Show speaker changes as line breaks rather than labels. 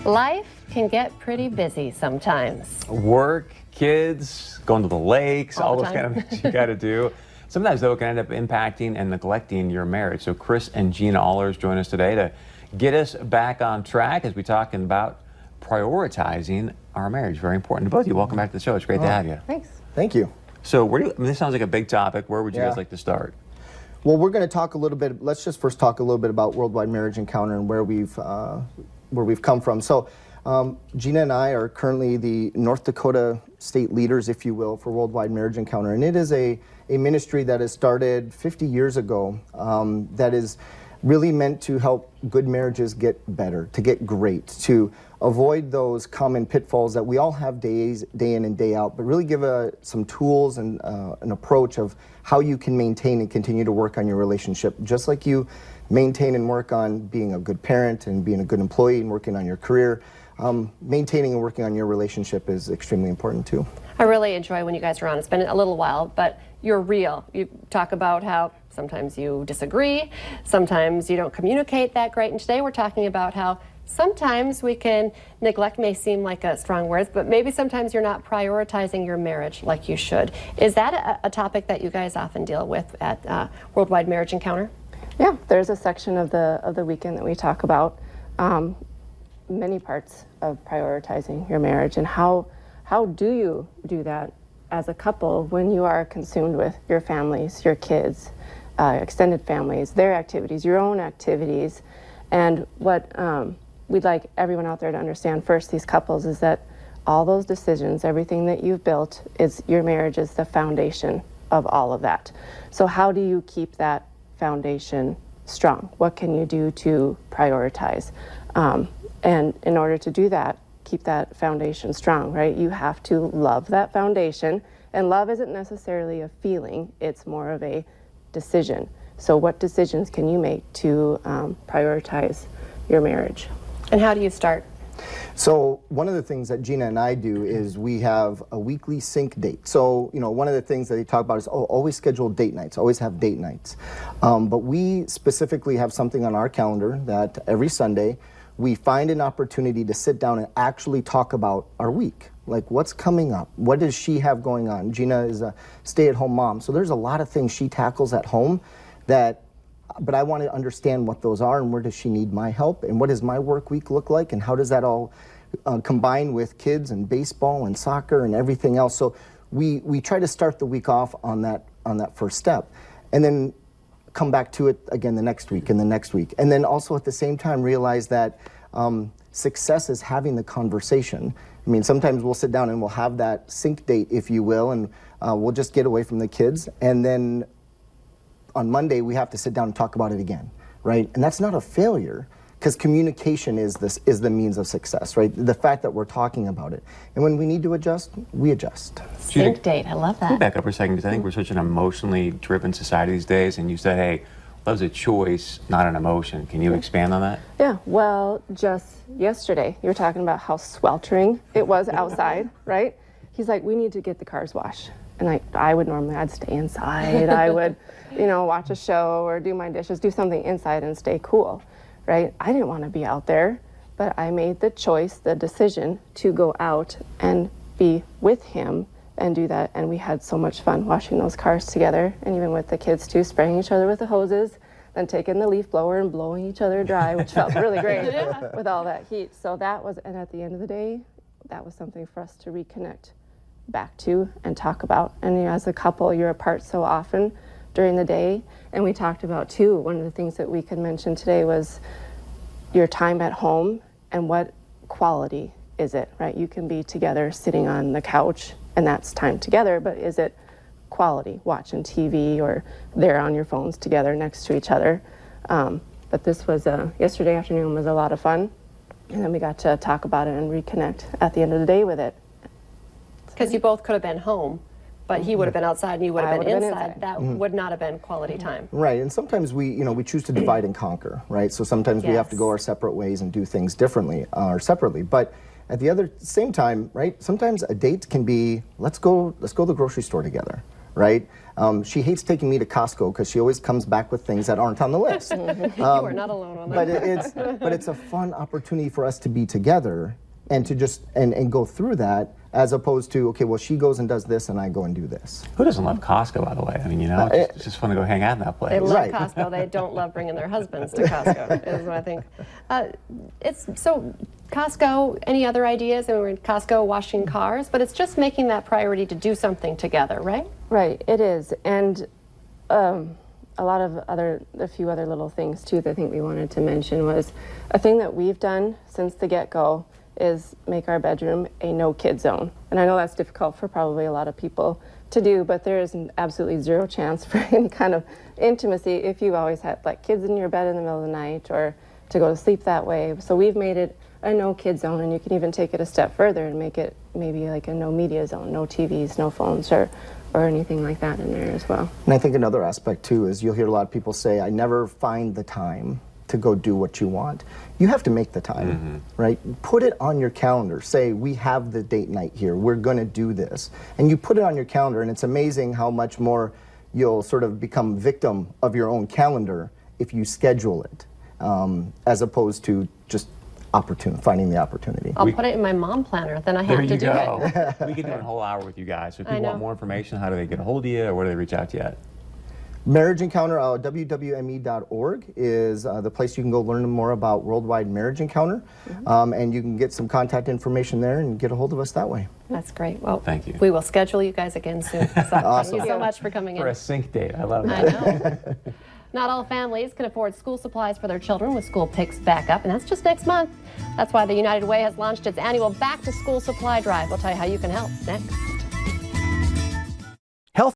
Life can get pretty busy sometimes.
Work, kids, going to the lakes, all those
time.
kind of things you got to do. Sometimes, though, it can end up impacting and neglecting your marriage. So Chris and Gina Allers join us today to get us back on track as we talk about prioritizing our marriage. Very important to both of you. Welcome back to the show. It's great to have you.
Thanks.
Thank you.
So this sounds like a big topic. Where would you guys like to start?
Well, we're going to talk a little bit. Let's just first talk a little bit about Worldwide Marriage Encounter and where we've come from. So Gina and I are currently the North Dakota state leaders, if you will, for Worldwide Marriage Encounter. And it is a ministry that has started 50 years ago that is really meant to help good marriages get better, to get great, to avoid those common pitfalls that we all have day in and day out, but really give some tools and an approach of how you can maintain and continue to work on your relationship, just like you maintain and work on being a good parent and being a good employee and working on your career. Maintaining and working on your relationship is extremely important too.
I really enjoy when you guys are on. It's been a little while, but you're real. You talk about how sometimes you disagree, sometimes you don't communicate that great, and today we're talking about how sometimes we can neglect, may seem like a strong word, but maybe sometimes you're not prioritizing your marriage like you should. Is that a topic that you guys often deal with at Worldwide Marriage Encounter?
Yeah, there's a section of the weekend that we talk about many parts of prioritizing your marriage and how do you do that as a couple when you are consumed with your families, your kids, extended families, their activities, your own activities. And what we'd like everyone out there to understand first, these couples, is that all those decisions, everything that you've built, is your marriage is the foundation of all of that. So how do you keep that foundation strong? What can you do to prioritize? And in order to do that, keep that foundation strong, right? You have to love that foundation. And love isn't necessarily a feeling, it's more of a decision. So what decisions can you make to prioritize your marriage?
And how do you start?
So one of the things that Gina and I do is we have a weekly sync date. So, one of the things that they talk about is, always schedule date nights, always have date nights. But we specifically have something on our calendar that every Sunday we find an opportunity to sit down and actually talk about our week. Like, what's coming up? What does she have going on? Gina is a stay-at-home mom, so there's a lot of things she tackles at home but I want to understand what those are and where does she need my help and what does my work week look like and how does that all combine with kids and baseball and soccer and everything else. So we try to start the week off on that first step and then come back to it again the next week and the next week. And then also at the same time realize that success is having the conversation. I mean, sometimes we'll sit down and we'll have that sync date, if you will, and we'll just get away from the kids. And then on Monday, we have to sit down and talk about it again, right? And that's not a failure, because communication is the means of success, right? The fact that we're talking about it. And when we need to adjust, we adjust.
Sync date, I love that.
Back up for a second, because I think we're such an emotionally driven society these days, and you said, hey, love's a choice, not an emotion. Can you expand on that?
Yeah, well, just yesterday, you were talking about how sweltering it was outside, right? He's like, we need to get the cars washed. And I'd stay inside. I would, watch a show or do my dishes, do something inside and stay cool, right? I didn't want to be out there, but I made the choice, the decision to go out and be with him and do that. And we had so much fun washing those cars together, and even with the kids too, spraying each other with the hoses, then taking the leaf blower and blowing each other dry, which felt really great with all that heat. So and at the end of the day, that was something for us to reconnect back to and talk about. And as a couple, you're apart so often during the day. And we talked about too, one of the things that we could mention today was your time at home and what quality is it, right? You can be together sitting on the couch and that's time together, but is it quality, watching TV or there on your phones together next to each other? But this was, yesterday afternoon was a lot of fun. And then we got to talk about it and reconnect at the end of the day with it.
Because you both could have been home, but he would have been outside and you would have been inside. That would not have been quality time.
Right, and sometimes we choose to divide and conquer, right? So sometimes we have to go our separate ways and do things differently or separately. But at the same time, right, sometimes a date can be, let's go to the grocery store together, right? She hates taking me to Costco because she always comes back with things that aren't on the list.
You are not alone on that.
But it's a fun opportunity for us to be together and to just and go through that, as opposed to, okay, well, she goes and does this and I go and do this.
Who doesn't love Costco, by the way? I mean, it's just fun to go hang out in that place.
They love
Right.
Costco. They don't love bringing their husbands to Costco, is what I think. It's so Costco. Any other ideas? I mean, we're in Costco washing cars, but it's just making that priority to do something together, right?
Right, it is. And a few other little things too that I think we wanted to mention was a thing that we've done since the get-go is make our bedroom a no-kid zone. And I know that's difficult for probably a lot of people to do, but there is absolutely zero chance for any kind of intimacy if you've always had like kids in your bed in the middle of the night or to go to sleep that way. So we've made it a no-kid zone, and you can even take it a step further and make it maybe like a no-media zone, no TVs, no phones, or anything like that in there as well.
And I think another aspect too is you'll hear a lot of people say, I never find the time to go do what you want. You have to make the time, right? Put it on your calendar. Say, we have the date night here. We're going to do this. And you put it on your calendar, and it's amazing how much more you'll sort of become victim of your own calendar if you schedule it, as opposed to just finding the opportunity.
I'll put it in my mom planner, then I have
There
to
you
do it.
go. We could do a whole hour with you guys. So if
I
people
know.
want more information, how do they get a hold of you, or where do they reach out to you at?
Marriage Encounter, wwme.org is the place you can go learn more about Worldwide Marriage Encounter. And you can get some contact information there and get a hold of us that way.
That's great. Well,
Thank you.
We will schedule you guys again soon. So
Awesome.
Thank you so much for coming
For a
in.
sync date. I love
I
that.
know. Not all families can afford school supplies for their children when school picks back up, and that's just next month. That's why the United Way has launched its annual Back to School Supply Drive. We'll tell you how you can help next.